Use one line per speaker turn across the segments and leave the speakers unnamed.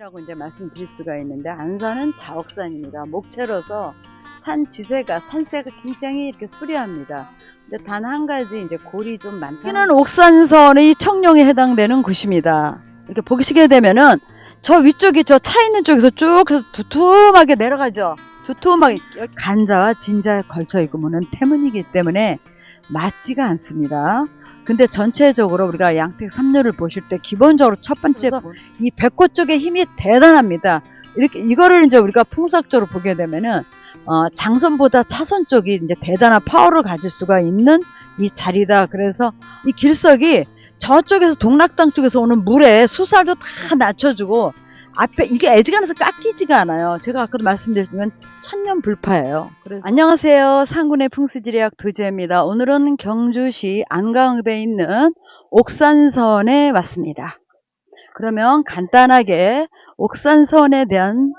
옥산이라고 이제 말씀드릴 수가 있는데, 안산은 자옥산입니다. 목체로서 산세가 굉장히 이렇게 수려합니다. 근데 단 한 가지 이제 골이 좀 많다. 여기는 옥산선의 청룡에 해당되는 곳입니다. 이렇게 보시게 되면은 저 위쪽이 저 차 있는 쪽에서 쭉 해서 두툼하게 내려가죠. 두툼하게 간자와 진자에 걸쳐 있으면 태문이기 때문에 맞지가 않습니다. 근데 전체적으로 우리가 양택 삼류를 보실 때 기본적으로 첫 번째 이 백호 쪽의 힘이 대단합니다. 이렇게 이거를 이제 우리가 풍속적으로 보게 되면은 장선보다 차선 쪽이 이제 대단한 파워를 가질 수가 있는 이 자리다. 그래서 이 길석이 저쪽에서 동락당 쪽에서 오는 물에 수살도 다 낮춰주고 앞에 이게 애지간해서 깎이지가 않아요. 제가 아까도 말씀드렸지만 천년불파예요. 그래서 안녕하세요. 상군의 풍수지리학 도지혜입니다. 오늘은 경주시 안강읍에 있는 옥산선에 왔습니다. 그러면 간단하게 옥산선에 대한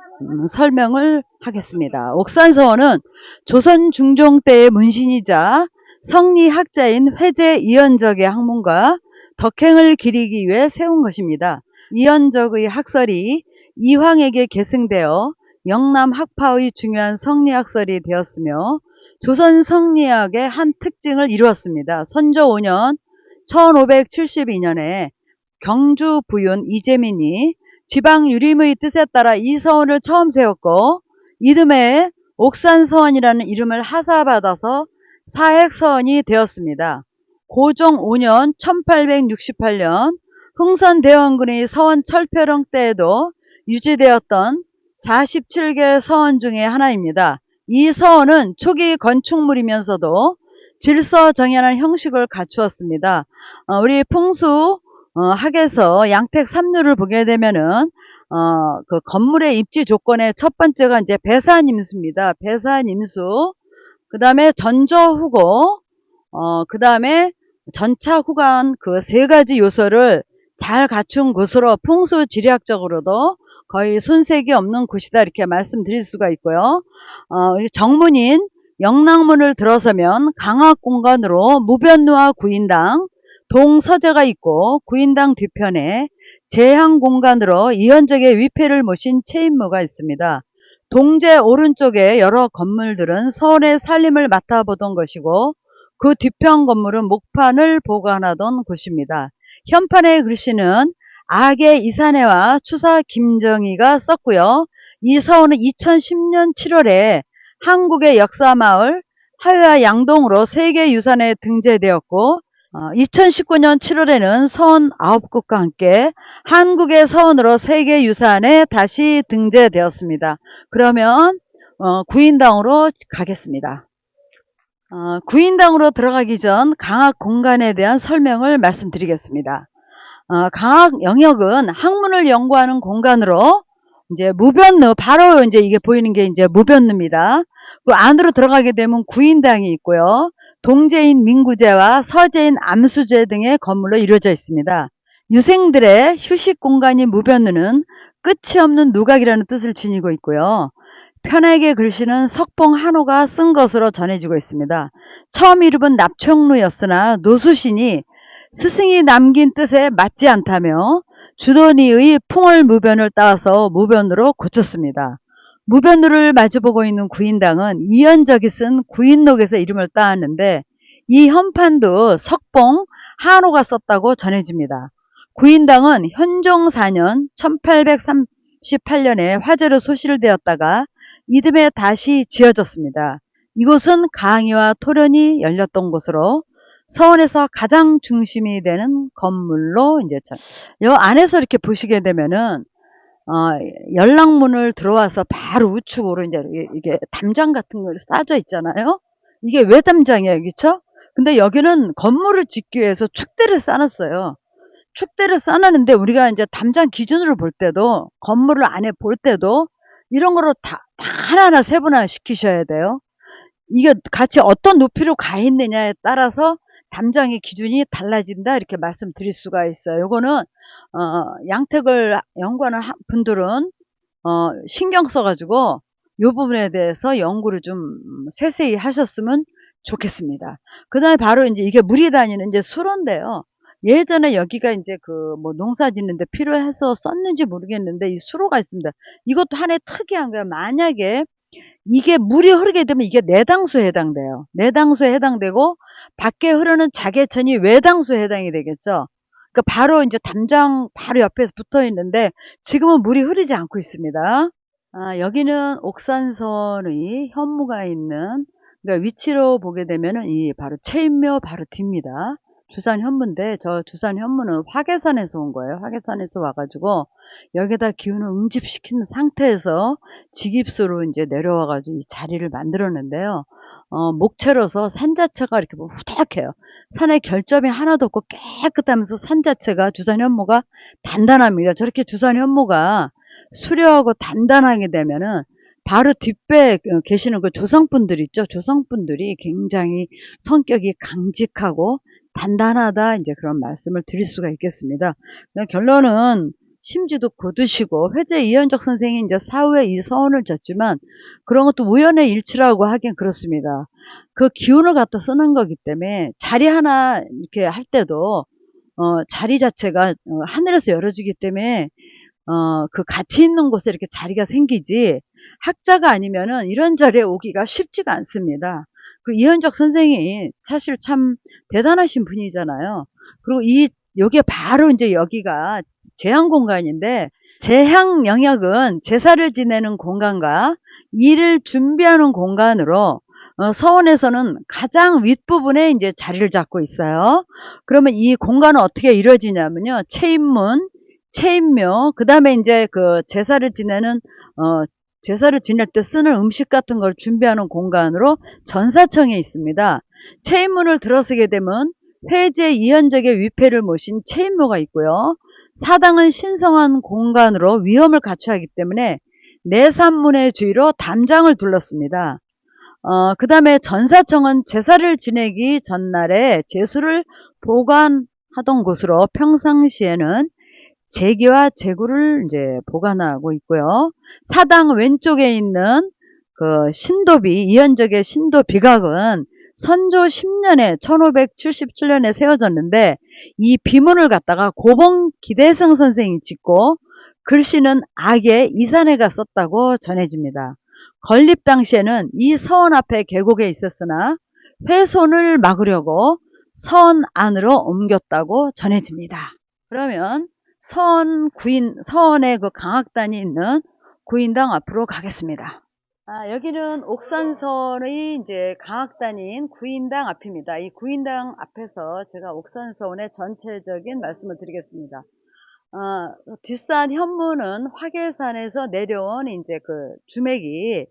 설명을 하겠습니다. 옥산선은 조선 중종 때의 문신이자 성리학자인 회제 이연적의 학문과 덕행을 기리기 위해 세운 것입니다. 이연적의 학설이 이황에게 계승되어 영남 학파의 중요한 성리학설이 되었으며 조선 성리학의 한 특징을 이루었습니다. 선조 5년 1572년에 경주 부윤 이재민이 지방 유림의 뜻에 따라 이 서원을 처음 세웠고 이듬해 옥산서원이라는 이름을 하사받아서 사액서원이 되었습니다. 고종 5년 1868년 흥선대원군의 서원 철폐령 때에도 유지되었던 47개 서원 중의 하나입니다. 이 서원은 초기 건축물이면서도 질서정연한 형식을 갖추었습니다. 우리 풍수 학에서 양택 삼류를 보게 되면은 그 건물의 입지 조건의 첫 번째가 이제 배산임수입니다. 배산임수, 그 다음에 전저후고, 그 다음에 전차후관 그 세 가지 요소를 잘 갖춘 곳으로 풍수 지리학적으로도 거의 손색이 없는 곳이다 이렇게 말씀드릴 수가 있고요. 정문인 영랑문을 들어서면 강학 공간으로 무변루와 구인당, 동서재가 있고 구인당 뒤편에 제향 공간으로 이연적의 위패를 모신 체인무가 있습니다. 동제 오른쪽에 여러 건물들은 서원의 살림을 맡아보던 것이고 그 뒤편 건물은 목판을 보관하던 곳입니다. 현판의 글씨는 악의 이산해와 추사 김정희가 썼고요. 이 서원은 2010년 7월에 한국의 역사마을 하회와 양동으로 세계유산에 등재되었고 2019년 7월에는 서원 9곳과 함께 한국의 서원으로 세계유산에 다시 등재되었습니다. 그러면 구인당으로 가겠습니다. 구인당으로 들어가기 전 강학 공간에 대한 설명을 말씀드리겠습니다. 강학 영역은 학문을 연구하는 공간으로 이제 무변루, 바로 이제 이게 보이는 게 이제 무변루입니다. 그 안으로 들어가게 되면 구인당이 있고요. 동제인 민구제와 서제인 암수제 등의 건물로 이루어져 있습니다. 유생들의 휴식 공간인 무변루는 끝이 없는 누각이라는 뜻을 지니고 있고요. 편하게 글씨는 석봉 한호가 쓴 것으로 전해지고 있습니다. 처음 이름은 납청루였으나 노수신이 스승이 남긴 뜻에 맞지 않다며 주돈이의 풍월무변을 따와서 무변으로 고쳤습니다. 무변루를 마주보고 있는 구인당은 이연적이 쓴 구인록에서 이름을 따왔는데 이 현판도 석봉 한호가 썼다고 전해집니다. 구인당은 현종 4년 1838년에 화재로 소실되었다가 이듬해 다시 지어졌습니다. 이곳은 강의와 토련이 열렸던 곳으로 서원에서 가장 중심이 되는 건물로 이제 요 안에서 이렇게 보시게 되면은 열랑문을 들어와서 바로 우측으로 이제 이게 담장 같은 거 쌓여 있잖아요. 이게 왜 담장이에요, 그렇죠? 근데 여기는 건물을 짓기 위해서 축대를 쌓았어요. 축대를 쌓았는데 우리가 이제 담장 기준으로 볼 때도 건물을 안에 볼 때도 이런 거로 다 하나하나 세분화 시키셔야 돼요. 이게 같이 어떤 높이로 가 있느냐에 따라서 담장의 기준이 달라진다 이렇게 말씀드릴 수가 있어요. 요거는 양택을 연구하는 분들은 신경 써가지고 요 부분에 대해서 연구를 좀 세세히 하셨으면 좋겠습니다. 그 다음에 바로 이제 이게 물이 다니는 이제 수로인데요. 예전에 여기가 이제 그 뭐 농사 짓는데 필요해서 썼는지 모르겠는데 이 수로가 있습니다. 이것도 하나의 특이한 거예요. 만약에 이게 물이 흐르게 되면 이게 내당수에 해당돼요. 내당수에 해당되고 밖에 흐르는 자개천이 외당수에 해당이 되겠죠. 그러니까 바로 이제 담장 바로 옆에서 붙어 있는데 지금은 물이 흐르지 않고 있습니다. 여기는 옥산선의 현무가 있는, 그러니까 위치로 보게 되면은 이 바로 체인묘 바로 뒤입니다. 두산 현무인데 저 두산 현무는 화계산에서 온 거예요. 화계산에서 와가지고 여기다 기운을 응집시킨 상태에서 직입수로 이제 내려와가지고 이 자리를 만들었는데요. 목체로서 산 자체가 이렇게 뭐 후딱해요. 산에 결점이 하나도 없고 깨끗하면서 산 자체가 두산 현무가 단단합니다. 저렇게 두산 현무가 수려하고 단단하게 되면은 바로 뒷배에 계시는 그 조상분들 있죠. 조상분들이 굉장히 성격이 강직하고 단단하다, 이제 그런 말씀을 드릴 수가 있겠습니다. 결론은 심지도 고드시고 회제 이현적 선생이 이제 사후에 이 서원을 졌지만 그런 것도 우연의 일치라고 하긴 그렇습니다. 그 기운을 갖다 쓰는 거기 때문에 자리 하나 이렇게 할 때도 자리 자체가 하늘에서 열어주기 때문에 그 가치 있는 곳에 이렇게 자리가 생기지, 학자가 아니면은 이런 자리에 오기가 쉽지가 않습니다. 그리고 이현적 선생이 사실 참 대단하신 분이잖아요. 그리고 여기에 바로 이제 여기가 제향 공간인데, 제향 영역은 제사를 지내는 공간과 일을 준비하는 공간으로 서원에서는 가장 윗부분에 이제 자리를 잡고 있어요. 그러면 이 공간은 어떻게 이루어지냐면요. 체인문, 체인묘, 그 다음에 이제 그 제사를 지내는, 제사를 지낼 때 쓰는 음식 같은 걸 준비하는 공간으로 전사청에 있습니다. 체인문을 들어서게 되면 회제 이현적의 위패를 모신 체인묘가 있고요. 사당은 신성한 공간으로 위험을 갖춰야 하기 때문에 내산문의 주위로 담장을 둘렀습니다. 그 다음에 전사청은 제사를 지내기 전날에 제수를 보관하던 곳으로 평상시에는 제기와 제구를 이제 보관하고 있고요. 사당 왼쪽에 있는 그 신도비, 이현적의 신도비각은 선조 10년에 1577년에 세워졌는데 이 비문을 갖다가 고봉 기대성 선생이 짓고 글씨는 악의 이산해가 썼다고 전해집니다. 건립 당시에는 이 서원 앞에 계곡에 있었으나 훼손을 막으려고 서원 안으로 옮겼다고 전해집니다. 그러면 서원의 그 강학단이 있는 구인당 앞으로 가겠습니다. 여기는 옥산서원의 이제 강학단인 구인당 앞입니다. 이 구인당 앞에서 제가 옥산서원의 전체적인 말씀을 드리겠습니다. 뒷산 현무는 화계산에서 내려온 이제 그 주맥이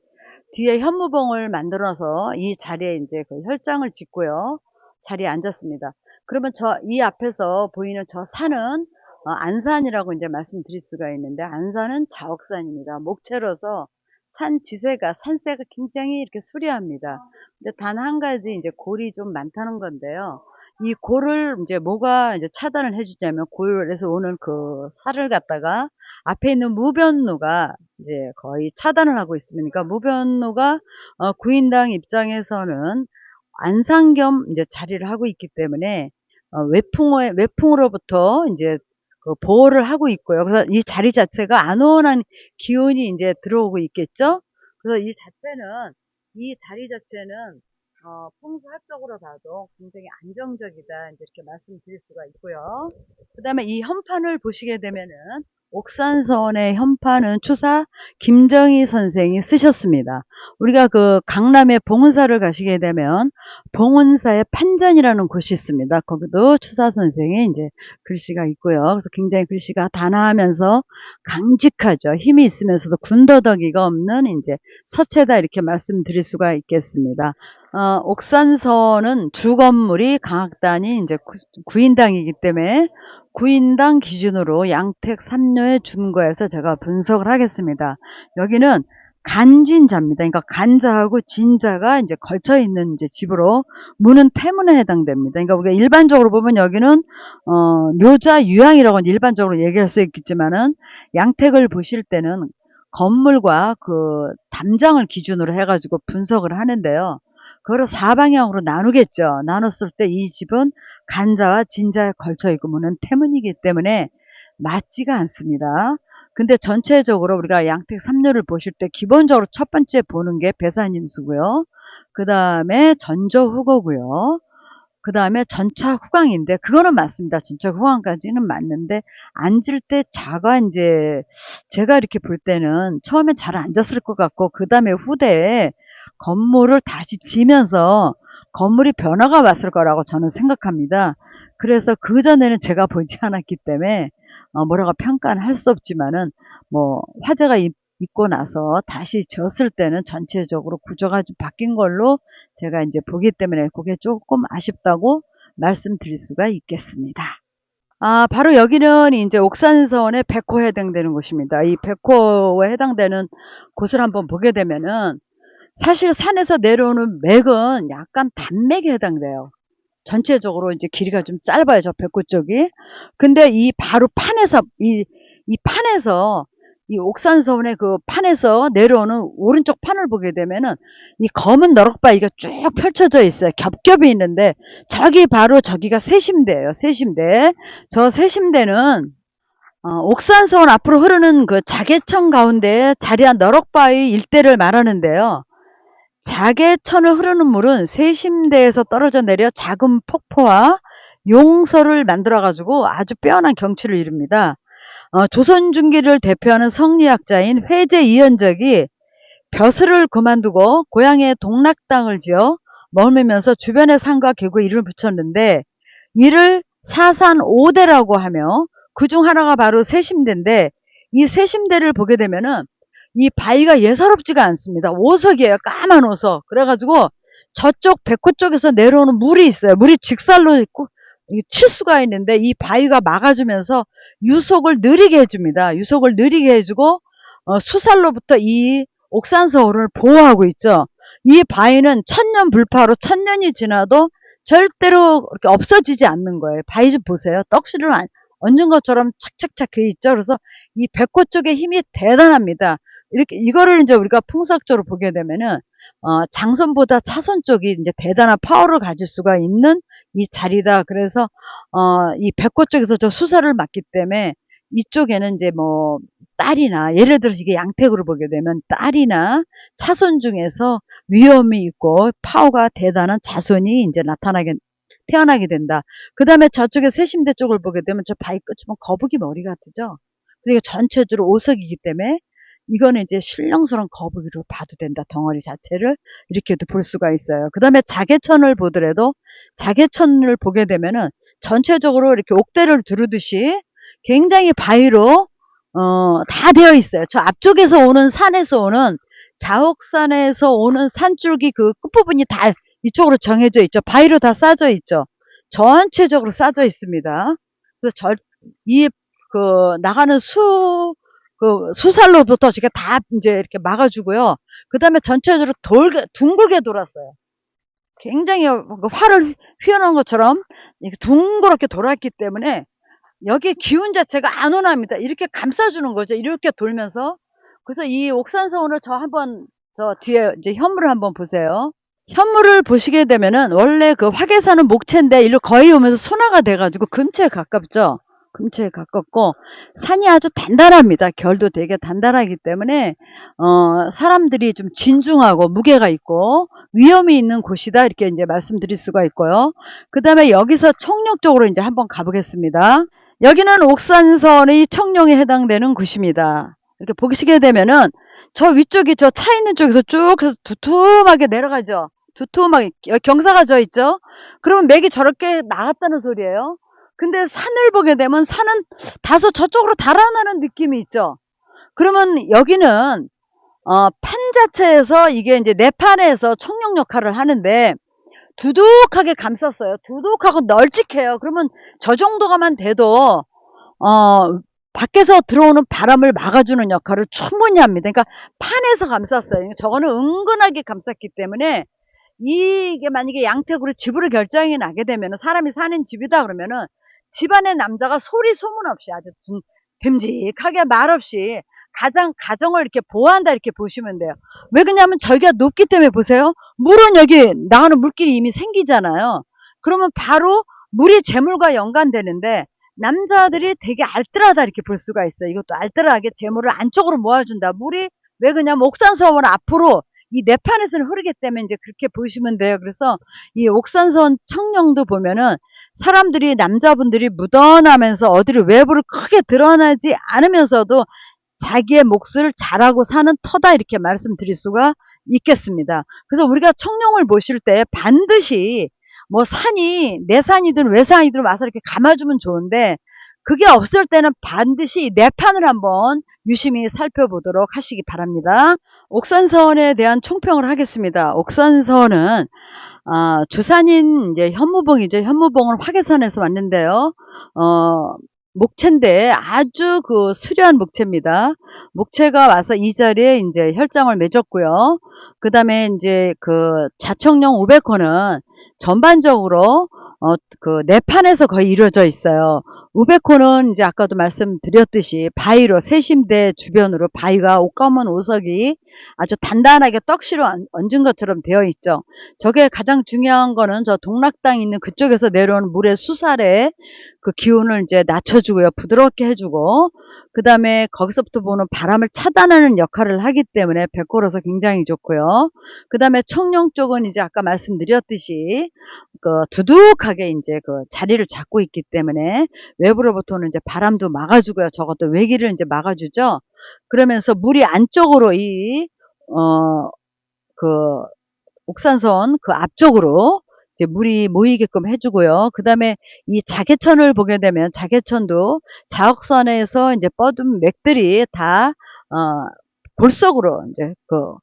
뒤에 현무봉을 만들어서 이 자리에 이제 그 혈장을 짓고요. 자리에 앉았습니다. 그러면 이 앞에서 보이는 저 산은 안산이라고 이제 말씀드릴 수가 있는데, 안산은 자옥산입니다. 목체로서 산 지세가, 산세가 굉장히 이렇게 수려합니다. 근데 단 한 가지 이제 골이 좀 많다는 건데요. 이 골을 이제 뭐가 이제 차단을 해주자면, 골에서 오는 그 살을 갖다가 앞에 있는 무변루가 이제 거의 차단을 하고 있습니다. 그러니까 무변루가 구인당 입장에서는 안상 겸 이제 자리를 하고 있기 때문에 외풍으로부터 이제 그 보호를 하고 있고요. 그래서 이 자리 자체가 안온한 기운이 이제 들어오고 있겠죠. 그래서 이 자리 자체는 풍수학적으로 봐도 굉장히 안정적이다, 이제 이렇게 말씀드릴 수가 있고요. 그 다음에 이 현판을 보시게 되면은 옥산서원의 현판은 추사 김정희 선생이 쓰셨습니다. 우리가 그 강남의 봉은사를 가시게 되면 봉은사의 판전이라는 곳이 있습니다. 거기도 추사 선생의 이제 글씨가 있고요. 그래서 굉장히 글씨가 단아하면서 강직하죠. 힘이 있으면서도 군더더기가 없는 이제 서체다, 이렇게 말씀드릴 수가 있겠습니다. 옥산서는 주 건물이 강학단이 이제 구인당이기 때문에 구인당 기준으로 양택 3료에 준거에서 제가 분석을 하겠습니다. 여기는 간진자입니다. 그러니까 간자하고 진자가 이제 걸쳐 있는 이제 집으로, 문은 태문에 해당됩니다. 그러니까 우리가 일반적으로 보면 여기는 묘자 유양이라고 일반적으로 얘기할 수 있겠지만은, 양택을 보실 때는 건물과 그 담장을 기준으로 해가지고 분석을 하는데요. 그거를 4방향으로 나누겠죠. 나눴을 때 이 집은 간자와 진자에 걸쳐 있고 문은 태문이기 때문에 맞지가 않습니다. 근데 전체적으로 우리가 양택 3류를 보실 때 기본적으로 첫 번째 보는 게 배산임수고요. 그 다음에 전저후거고요. 그 다음에 전차 후광인데 그거는 맞습니다. 전차 후광까지는 맞는데 앉을 때 자가 이제 제가 이렇게 볼 때는 처음에 잘 앉았을 것 같고 그 다음에 후대에 건물을 다시 지면서 건물이 변화가 왔을 거라고 저는 생각합니다. 그래서 그전에는 제가 보지 않았기 때문에 뭐라고 평가는 할 수 없지만은 뭐 화재가 있고 나서 다시 지었을 때는 전체적으로 구조가 좀 바뀐 걸로 제가 이제 보기 때문에 그게 조금 아쉽다고 말씀드릴 수가 있겠습니다. 바로 여기는 이제 옥산서원의 백호에 해당되는 곳입니다. 이 백호에 해당되는 곳을 한번 보게 되면은 사실 산에서 내려오는 맥은 약간 단맥에 해당돼요. 전체적으로 이제 길이가 좀 짧아요. 저 백호 쪽이. 근데 이 바로 판에서 이 판에서 이 옥산서원의 그 판에서 내려오는 오른쪽 판을 보게 되면은 이 검은 너럭바위가 쭉 펼쳐져 있어요. 겹겹이 있는데 저기 바로 저기가 세심대예요. 세심대. 저 세심대는 옥산서원 앞으로 흐르는 그 자개천 가운데 자리한 너럭바위 일대를 말하는데요. 자개천을 흐르는 물은 세심대에서 떨어져 내려 작은 폭포와 용서를 만들어 가지고 아주 빼어난 경치를 이룹니다. 조선 중기를 대표하는 성리학자인 회제 이현적이 벼슬을 그만두고 고향에 동락당을 지어 머물면서 주변의 산과 계곡에 이름을 붙였는데 이를 사산 5대라고 하며 그중 하나가 바로 세심대인데 이 세심대를 보게 되면은 이 바위가 예사롭지가 않습니다. 오석이에요. 까만 오석. 그래가지고 저쪽 백호 쪽에서 내려오는 물이 있어요. 물이 직살로 있고 칠 수가 있는데 이 바위가 막아주면서 유속을 느리게 해줍니다. 유속을 느리게 해주고 수살로부터 이 옥산서원을 보호하고 있죠. 이 바위는 천년 불파로 천년이 지나도 절대로 이렇게 없어지지 않는 거예요. 바위 좀 보세요. 떡실을 얹은 것처럼 착착착 돼 있죠. 그래서 이 백호 쪽의 힘이 대단합니다. 이렇게 이거를 이제 우리가 풍속적으로 보게 되면은 장선보다 차선 쪽이 이제 대단한 파워를 가질 수가 있는 이 자리다. 그래서 이 백호 쪽에서 저 수사를 맡기 때문에 이쪽에는 이제 뭐 딸이나 예를 들어서 이게 양택으로 보게 되면 딸이나 차손 중에서 위험이 있고 파워가 대단한 자손이 이제 태어나게 된다. 그 다음에 저쪽에 세심대 쪽을 보게 되면 저 바위 끝이 보면 거북이 머리 같죠. 그게 전체적으로 오석이기 때문에 이거는 이제 신령스러운 거북이로 봐도 된다. 덩어리 자체를 이렇게도 볼 수가 있어요. 그 다음에 자개천을 보더라도 자개천을 보게 되면은 전체적으로 이렇게 옥대를 두르듯이 굉장히 바위로 다 되어 있어요. 저 앞쪽에서 오는 산에서 오는 자옥산에서 오는 산줄기 그 끝부분이 다 이쪽으로 정해져 있죠. 바위로 다 싸져 있죠. 전체적으로 싸져 있습니다. 그래서 나가는 수살로부터 이렇게 다 이제 이렇게 막아주고요. 그 다음에 전체적으로 둥글게 돌았어요. 굉장히 활을 휘어놓은 것처럼 이렇게 둥그렇게 돌았기 때문에 여기 기운 자체가 안 온합니다. 이렇게 감싸주는 거죠. 이렇게 돌면서. 그래서 이 옥산서원을 저 뒤에 이제 현물을 한번 보세요. 현물을 보시게 되면은 원래 그 화계산은 목체인데 일로 거의 오면서 순화가 돼가지고 금체에 가깝죠. 금체에 가깝고 산이 아주 단단합니다. 결도 되게 단단하기 때문에 사람들이 좀 진중하고 무게가 있고 위험이 있는 곳이다 이렇게 이제 말씀드릴 수가 있고요. 그 다음에 여기서 청룡 쪽으로 이제 한번 가보겠습니다. 여기는 옥산선의 청룡에 해당되는 곳입니다. 이렇게 보시게 되면은 저 위쪽이 저 차 있는 쪽에서 쭉 해서 두툼하게 내려가죠. 두툼하게 경사가 져 있죠. 그러면 맥이 저렇게 나갔다는 소리예요. 근데 산을 보게 되면 산은 다소 저쪽으로 달아나는 느낌이 있죠. 그러면 여기는 판 자체에서 이게 이제 내판에서 청룡 역할을 하는데 두둑하게 감쌌어요. 두둑하고 널찍해요. 그러면 저 정도가만 돼도 밖에서 들어오는 바람을 막아주는 역할을 충분히 합니다. 그러니까 판에서 감쌌어요. 저거는 은근하게 감쌌기 때문에 이게 만약에 양택으로 집으로 결정이 나게 되면 사람이 사는 집이다 그러면은 집안의 남자가 소리 소문 없이 아주 듬직하게 말없이 가정을 이렇게 보호한다 이렇게 보시면 돼요. 왜 그러냐면 저기가 높기 때문에 보세요. 물은 여기 나가는 물길이 이미 생기잖아요. 그러면 바로 물이 재물과 연관되는데 남자들이 되게 알뜰하다 이렇게 볼 수가 있어요. 이것도 알뜰하게 재물을 안쪽으로 모아준다. 물이 왜 그러냐면 옥산서원 앞으로 이 내판에서는 흐르기 때문에 이제 그렇게 보시면 돼요. 그래서 이 옥산서원 청룡도 보면은 사람들이 남자분들이 묻어나면서 어디를 외부를 크게 드러나지 않으면서도 자기의 몫을 잘하고 사는 터다 이렇게 말씀드릴 수가 있겠습니다. 그래서 우리가 청룡을 보실 때 반드시 뭐 산이 내산이든 외산이든 와서 이렇게 감아주면 좋은데 그게 없을 때는 반드시 내판을 한번 유심히 살펴보도록 하시기 바랍니다. 옥산서원에 대한 총평을 하겠습니다. 옥산서원은 주산인 이제 현무봉이죠. 현무봉을 화개선에서 왔는데요. 목체인데 아주 그 수려한 목체입니다. 목체가 와서 이 자리에 이제 혈장을 맺었고요. 그 다음에 이제 그 자청령 500호는 전반적으로 그 내판에서 거의 이루어져 있어요. 우베코는 이제 아까도 말씀드렸듯이 바위로 세심대 주변으로 바위가 옷감은 오석이 아주 단단하게 떡시로 얹은 것처럼 되어 있죠. 저게 가장 중요한 거는 저 동락당 있는 그쪽에서 내려오는 물의 수살에 그 기운을 이제 낮춰주고요. 부드럽게 해주고 그 다음에 거기서부터 보는 바람을 차단하는 역할을 하기 때문에 백호로서 굉장히 좋고요. 그 다음에 청룡 쪽은 이제 아까 말씀드렸듯이 그 두둑하게 이제 그 자리를 잡고 있기 때문에 외부로부터는 이제 바람도 막아주고요. 저것도 외기를 이제 막아주죠. 그러면서 물이 안쪽으로 그 옥산선 그 앞쪽으로 이제 물이 모이게끔 해주고요. 그 다음에 이 자개천을 보게 되면 자개천도 자옥선에서 이제 뻗은 맥들이 다 골석으로 이제 그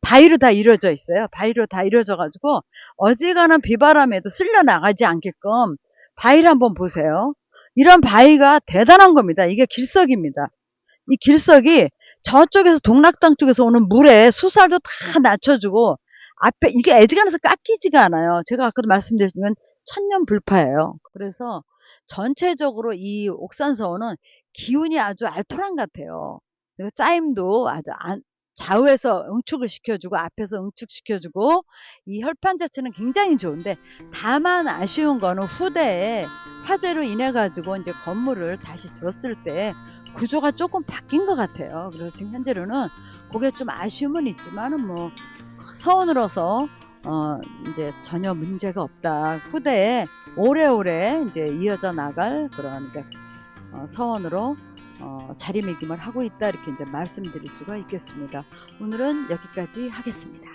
바위로 다 이루어져 있어요. 바위로 다 이루어져 가지고 어지간한 비바람에도 쓸려 나가지 않게끔 바위를 한번 보세요. 이런 바위가 대단한 겁니다. 이게 길석입니다. 이 길석이 저쪽에서 동락당 쪽에서 오는 물에 수살도 다 낮춰주고 앞에 이게 애지간해서 깎이지가 않아요. 제가 아까도 말씀드렸지만 천년불파예요. 그래서 전체적으로 이 옥산서원은 기운이 아주 알토란 같아요. 짜임도 아주 좌우에서 응축을 시켜주고 앞에서 응축시켜주고 이 혈판 자체는 굉장히 좋은데 다만 아쉬운 거는 후대에 화재로 인해 가지고 이제 건물을 다시 지었을 때 구조가 조금 바뀐 것 같아요. 그래서 지금 현재로는 그게 좀 아쉬움은 있지만은 뭐 서원으로서 이제 전혀 문제가 없다. 후대에 오래오래 이제 이어져 나갈 그런 서원으로 자리매김을 하고 있다 이렇게 이제 말씀드릴 수가 있겠습니다. 오늘은 여기까지 하겠습니다.